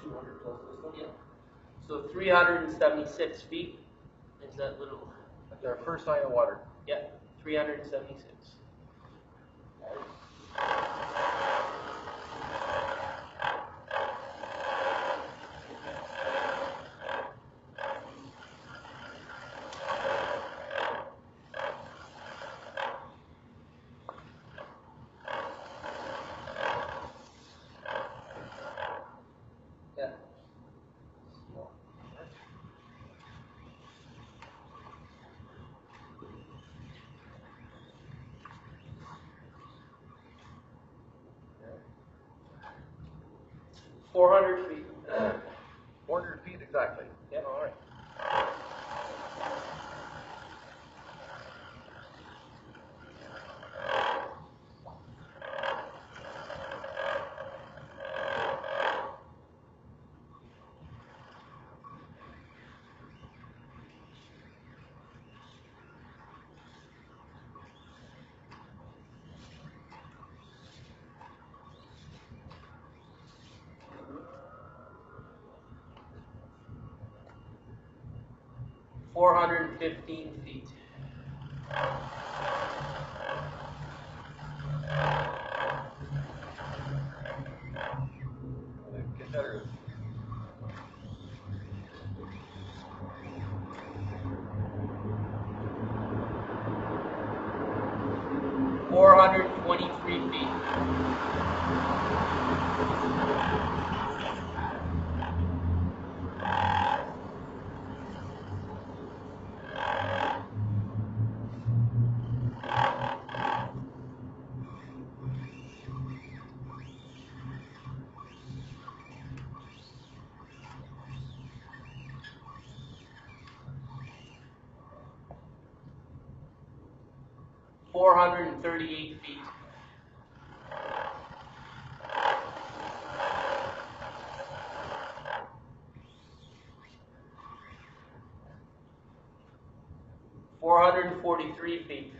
200 plus this one? Yeah. So 376 feet is that little. That's our first sign of water. Yeah, 376. Yeah. 400 feet. 400 feet exactly. Yep. All right. Feet. Get better. 423 feet. $438 feet. 443 feet.